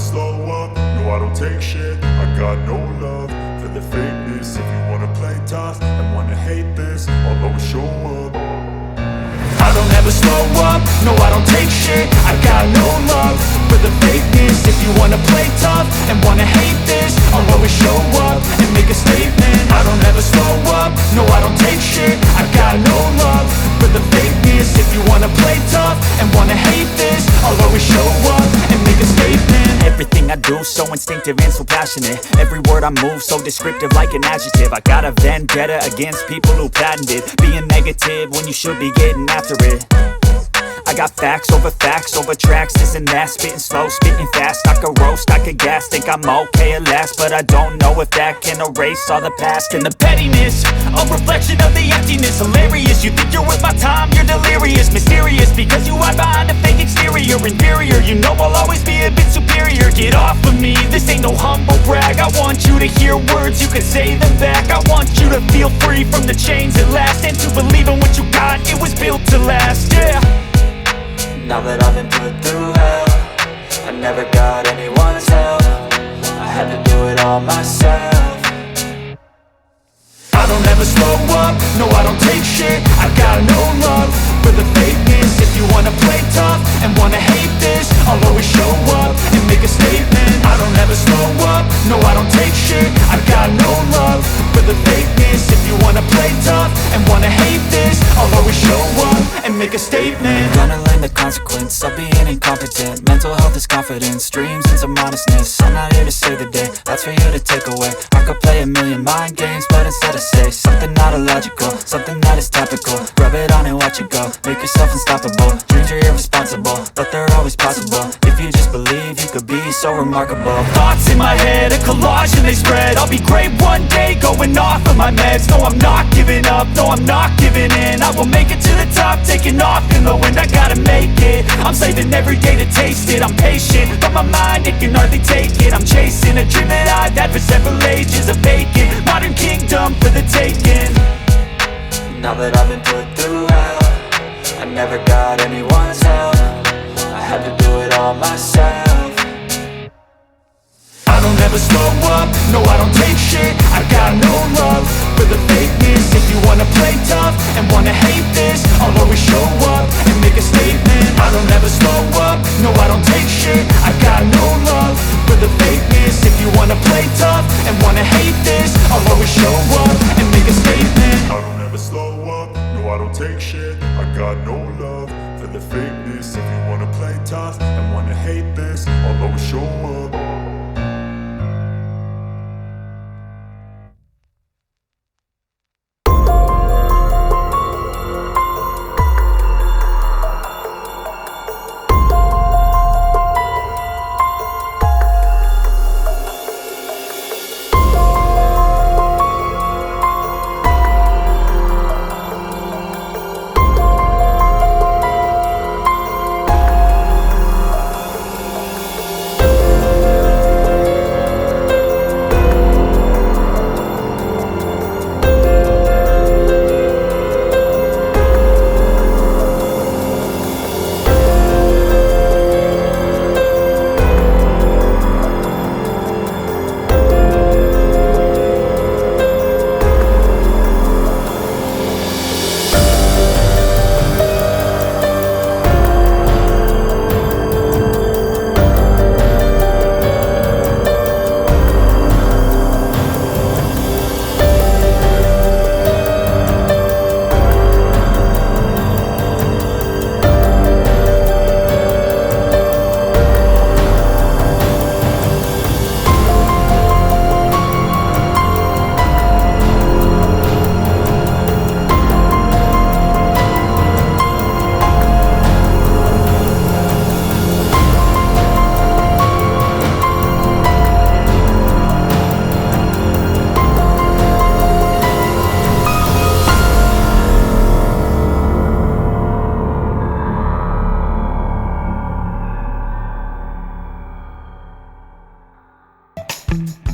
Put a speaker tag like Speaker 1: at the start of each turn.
Speaker 1: slow up, no I don't take shit. I got no love for the fakeness. If you wanna play tough and wanna hate this, I'll always show up. I don't ever slow up, no I don't take shit. I got no love for the fakeness. If you wanna play tough and wanna hate this, I'll always show up and make a statement. I don't ever slow up, no I don't take shit. I got no love for the fakeness. If you wanna play tough and wanna hate this, I'll always show up and make a statement.
Speaker 2: Everything I do so instinctive and so passionate. Every word I move so descriptive like an adjective. I got a vendetta against people who patented being negative when you should be getting after it. I got facts over tracks, this and that. Spitting slow, spitting fast, I could roast, I could gas. Think I'm okay at last, but I don't know if that can erase all the past. And the pettiness, a reflection of the emptiness. Hilarious, you think you're worth my time, you're delirious. Mysterious, because you hide behind a fake exterior. Inferior, you know I'll always be a bit superior. Get off of me, this ain't no humble brag. I want you to hear words, you can say them back. I want you to feel free from the chains at last, and to believe in what you got, it was built to last, yeah.
Speaker 3: Now that I've been put through hell, I never got anyone's help. I had to do it all myself.
Speaker 1: I don't ever slow up, no I don't take shit. I got no love for the fakeness. If you wanna play tough and wanna hate this, I'll always show up and make a statement. I don't ever slow up, no I don't take shit. I got no love for the fakeness. If you wanna play tough and wanna hate this, I'll always show up and make a statement.
Speaker 3: Gonna learn the consequence of being incompetent. Mental health is confidence, dreams and some honestness. I'm not here to save the day, that's for you to take away. I could play a million mind games, but instead I say something not illogical, something that is topical. Rub it on and watch it go, make yourself unstoppable. Dreams are irresponsible, but they're always possible. If you just believe, you could be so remarkable.
Speaker 2: Thoughts in my head, a collage and they spread. I'll be great one day, going off of my meds. No, I'm not giving up, no, I'm not giving in. I will make it to the top, taking off in the wind. I gotta make it, I'm saving every day to taste it. I'm patient, but my mind, it can hardly take it. I'm chasing a dream that I've had for several ages. A vacant, modern kingdom for the taking.
Speaker 3: Now that I've been put through hell, I never got anyone's help. I had to do it all myself.
Speaker 1: I don't ever slow up, no I don't take shit. I got no love for the fakeness. If you wanna play tough and wanna hate this, I'll always show up and make a statement. I don't ever slow up, no I don't take shit. I got no love for the fakeness. If you wanna play tough and wanna hate this, I'll always show up and make a statement. I don't ever slow up, no I don't take shit. I got no love for the fakeness. If you wanna play tough and wanna hate this, I'll always show up.
Speaker 4: Thank